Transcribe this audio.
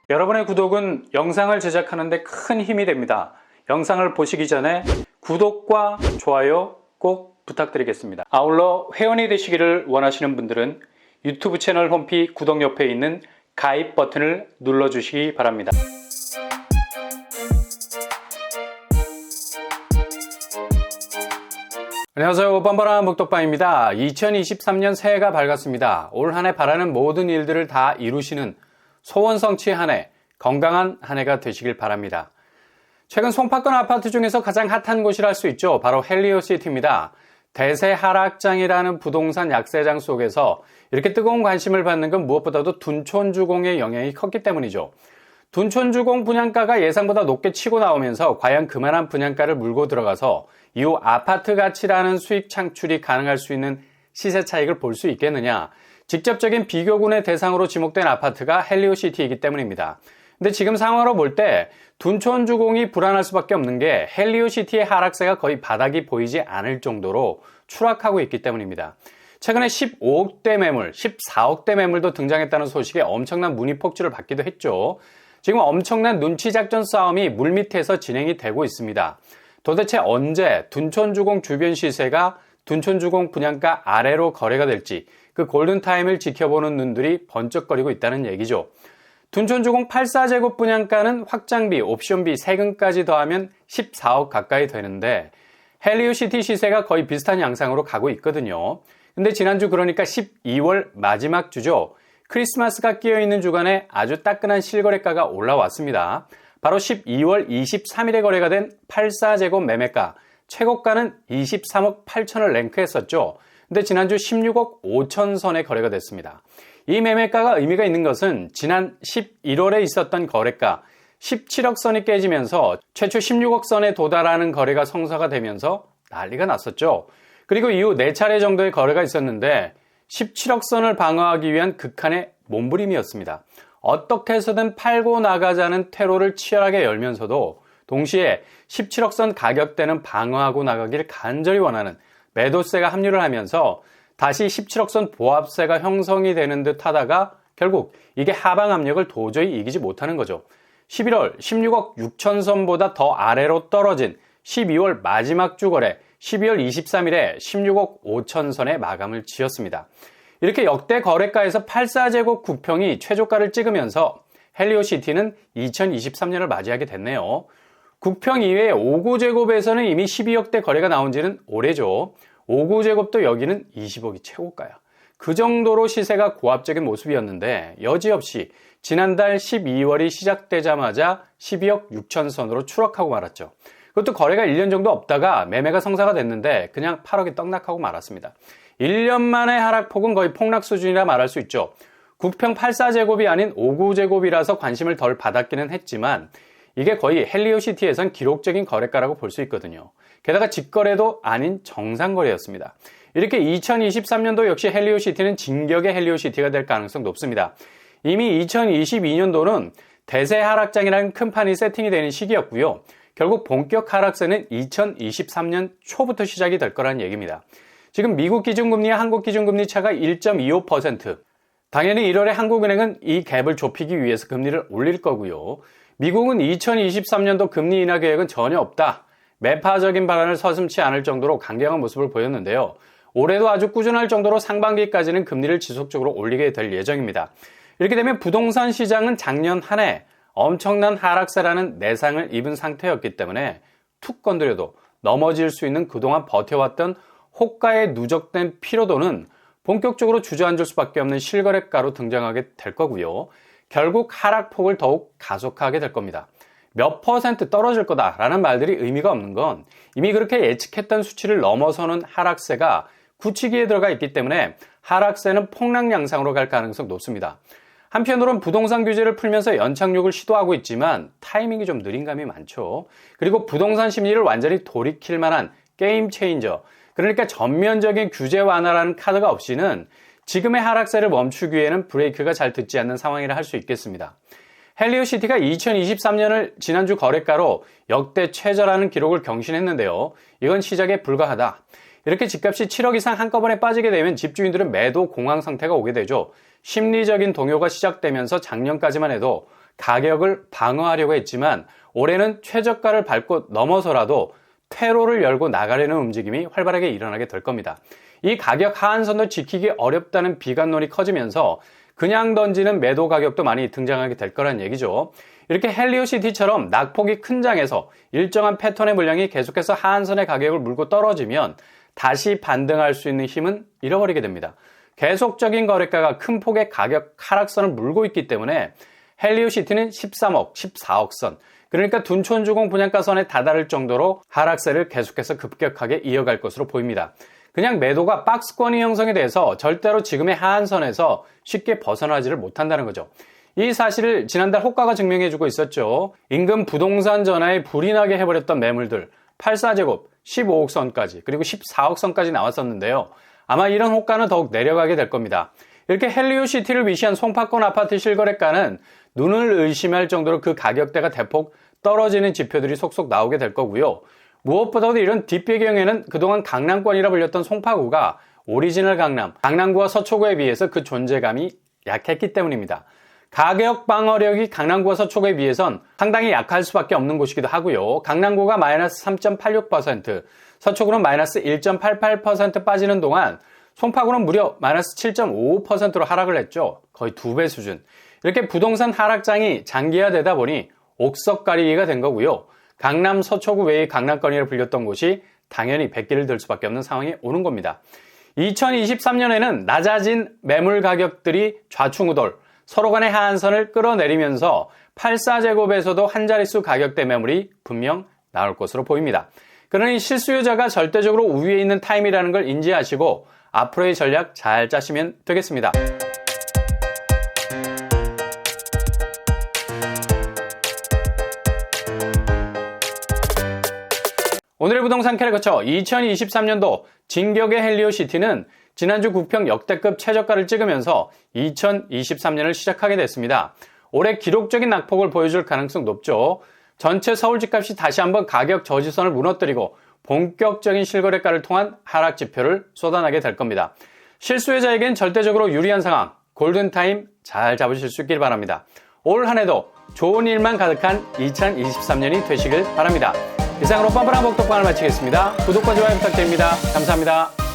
여러분의 구독은 영상을 제작하는 데 큰 힘이 됩니다. 영상을 보시기 전에 구독과 좋아요 꼭 부탁드리겠습니다. 아울러 회원이 되시기를 원하시는 분들은 유튜브 채널 홈피 구독 옆에 있는 가입 버튼을 눌러주시기 바랍니다. 안녕하세요. 뻔뻔한 목덕방입니다. 2023년 새해가 밝았습니다. 올 한 해 바라는 모든 일들을 다 이루시는 소원 성취의 한 해, 건강한 한 해가 되시길 바랍니다. 최근 송파권 아파트 중에서 가장 핫한 곳이라 할 수 있죠. 바로 헬리오시티입니다. 대세 하락장이라는 부동산 약세장 속에서 이렇게 뜨거운 관심을 받는 건 무엇보다도 둔촌주공의 영향이 컸기 때문이죠. 둔촌주공 분양가가 예상보다 높게 치고 나오면서 과연 그만한 분양가를 물고 들어가서 이후 아파트 가치라는 수익 창출이 가능할 수 있는 시세 차익을 볼 수 있겠느냐. 직접적인 비교군의 대상으로 지목된 아파트가 헬리오시티이기 때문입니다. 근데 지금 상황으로 볼 때 둔촌주공이 불안할 수밖에 없는 게 헬리오시티의 하락세가 거의 바닥이 보이지 않을 정도로 추락하고 있기 때문입니다. 최근에 15억대 매물, 14억대 매물도 등장했다는 소식에 엄청난 문의 폭주를 받기도 했죠. 지금 엄청난 눈치작전 싸움이 물밑에서 진행이 되고 있습니다. 도대체 언제 둔촌주공 주변 시세가 둔촌주공 분양가 아래로 거래가 될지 그 골든타임을 지켜보는 눈들이 번쩍거리고 있다는 얘기죠. 둔촌주공 84제곱 분양가는 확장비, 옵션비, 세금까지 더하면 14억 가까이 되는데 헬리오시티 시세가 거의 비슷한 양상으로 가고 있거든요. 근데 지난주 그러니까 12월 마지막 주죠. 크리스마스가 끼어있는 주간에 아주 따끈한 실거래가가 올라왔습니다. 바로 12월 23일에 거래가 된 84제곱 매매가, 최고가는 23억 8천을 랭크했었죠. 근데 지난주 16억 5천 선에 거래가 됐습니다. 이 매매가가 의미가 있는 것은 지난 11월에 있었던 거래가 17억 선이 깨지면서 최초 16억 선에 도달하는 거래가 성사가 되면서 난리가 났었죠. 그리고 이후 4차례 정도의 거래가 있었는데 17억 선을 방어하기 위한 극한의 몸부림이었습니다. 어떻게 해서든 팔고 나가자는 퇴로를 치열하게 열면서도 동시에 17억 선 가격대는 방어하고 나가길 간절히 원하는 매도세가 합류를 하면서 다시 17억 선 보합세가 형성이 되는 듯 하다가 결국 이게 하방 압력을 도저히 이기지 못하는 거죠. 11월 16억 6천 선보다 더 아래로 떨어진 12월 마지막 주 거래 12월 23일에 16억 5천 선에 마감을 지었습니다. 이렇게 역대 거래가에서 84제곱 국평이 최저가를 찍으면서 헬리오시티는 2023년을 맞이하게 됐네요. 국평 이외에 5구제곱에서는 이미 12억대 거래가 나온 지는 오래죠. 5구제곱도 여기는 20억이 최고가야. 그 정도로 시세가 고압적인 모습이었는데 여지없이 지난달 12월이 시작되자마자 12억 6천 선으로 추락하고 말았죠. 그것도 거래가 1년 정도 없다가 매매가 성사가 됐는데 그냥 8억이 떡락하고 말았습니다. 1년 만에 하락폭은 거의 폭락 수준이라 말할 수 있죠. 국평 84제곱이 아닌 5구제곱이라서 관심을 덜 받았기는 했지만 이게 거의 헬리오시티에선 기록적인 거래가라고 볼 수 있거든요. 게다가 직거래도 아닌 정상거래였습니다. 이렇게 2023년도 역시 헬리오시티는 진격의 헬리오시티가 될 가능성 높습니다. 이미 2022년도는 대세 하락장이라는 큰 판이 세팅이 되는 시기였고요. 결국 본격 하락세는 2023년 초부터 시작이 될 거라는 얘기입니다. 지금 미국 기준금리와 한국 기준금리 차가 1.25%. 당연히 1월에 한국은행은 이 갭을 좁히기 위해서 금리를 올릴 거고요. 미국은 2023년도 금리 인하 계획은 전혀 없다. 매파적인 발언을 서슴지 않을 정도로 강경한 모습을 보였는데요. 올해도 아주 꾸준할 정도로 상반기까지는 금리를 지속적으로 올리게 될 예정입니다. 이렇게 되면 부동산 시장은 작년 한 해 엄청난 하락세라는 내상을 입은 상태였기 때문에 툭 건드려도 넘어질 수 있는 그동안 버텨왔던 호가에 누적된 피로도는 본격적으로 주저앉을 수밖에 없는 실거래가로 등장하게 될 거고요. 결국 하락폭을 더욱 가속화하게 될 겁니다. 몇 퍼센트 떨어질 거다라는 말들이 의미가 없는 건 이미 그렇게 예측했던 수치를 넘어서는 하락세가 굳히기에 들어가 있기 때문에 하락세는 폭락 양상으로 갈 가능성 높습니다. 한편으로는 부동산 규제를 풀면서 연착륙을 시도하고 있지만 타이밍이 좀 느린 감이 많죠. 그리고 부동산 심리를 완전히 돌이킬 만한 게임 체인저, 그러니까 전면적인 규제 완화라는 카드가 없이는 지금의 하락세를 멈추기에는 브레이크가 잘 듣지 않는 상황이라 할 수 있겠습니다. 헬리오시티가 2023년을 지난주 거래가로 역대 최저라는 기록을 경신했는데요. 이건 시작에 불과하다. 이렇게 집값이 7억 이상 한꺼번에 빠지게 되면 집주인들은 매도 공황 상태가 오게 되죠. 심리적인 동요가 시작되면서 작년까지만 해도 가격을 방어하려고 했지만 올해는 최저가를 밟고 넘어서라도 퇴로를 열고 나가려는 움직임이 활발하게 일어나게 될 겁니다. 이 가격 하한선도 지키기 어렵다는 비관론이 커지면서 그냥 던지는 매도 가격도 많이 등장하게 될 거란 얘기죠. 이렇게 헬리오시티처럼 낙폭이 큰 장에서 일정한 패턴의 물량이 계속해서 하한선의 가격을 물고 떨어지면 다시 반등할 수 있는 힘은 잃어버리게 됩니다. 계속적인 거래가가 큰 폭의 가격 하락선을 물고 있기 때문에 헬리오시티는 13억, 14억 선, 그러니까 둔촌주공 분양가선에 다다를 정도로 하락세를 계속해서 급격하게 이어갈 것으로 보입니다. 그냥 매도가 박스권이 형성이 돼서 절대로 지금의 하한선에서 쉽게 벗어나지를 못한다는 거죠. 이 사실을 지난달 호가가 증명해주고 있었죠. 임금 부동산 전화에 불이 나게 해버렸던 매물들 84제곱, 15억 선까지 그리고 14억 선까지 나왔었는데요. 아마 이런 호가는 더욱 내려가게 될 겁니다. 이렇게 헬리오시티를 위시한 송파권 아파트 실거래가는 눈을 의심할 정도로 그 가격대가 대폭 떨어지는 지표들이 속속 나오게 될 거고요. 무엇보다도 이런 뒷배경에는 그동안 강남권이라 불렸던 송파구가 오리지널 강남구와 서초구에 비해서 그 존재감이 약했기 때문입니다. 가격 방어력이 강남구와 서초구에 비해선 상당히 약할 수밖에 없는 곳이기도 하고요. 강남구가 마이너스 3.86%, 서초구는 마이너스 1.88% 빠지는 동안 송파구는 무려 마이너스 7.55%로 하락을 했죠. 거의 2배 수준. 이렇게 부동산 하락장이 장기화되다 보니 옥석가리기가 된 거고요. 강남 서초구 외의 강남권이라 불렸던 곳이 당연히 백기를 들 수밖에 없는 상황이 오는 겁니다. 2023년에는 낮아진 매물 가격들이 좌충우돌, 서로 간의 하한선을 끌어내리면서 84제곱에서도 한 자릿수 가격대 매물이 분명 나올 것으로 보입니다. 그러니 실수요자가 절대적으로 우위에 있는 타임이라는 걸 인지하시고 앞으로의 전략 잘 짜시면 되겠습니다. 오늘의 부동산 캐릭터처 2023년도 진격의 헬리오시티는 지난주 국평 역대급 최저가를 찍으면서 2023년을 시작하게 됐습니다. 올해 기록적인 낙폭을 보여줄 가능성 높죠. 전체 서울 집값이 다시 한번 가격 저지선을 무너뜨리고 본격적인 실거래가를 통한 하락 지표를 쏟아내게 될 겁니다. 실수요자에겐 절대적으로 유리한 상황, 골든타임 잘 잡으실 수 있길 바랍니다. 올 한 해도 좋은 일만 가득한 2023년이 되시길 바랍니다. 이상으로 뻔뻔한 복덕방을 마치겠습니다. 구독과 좋아요 부탁드립니다. 감사합니다.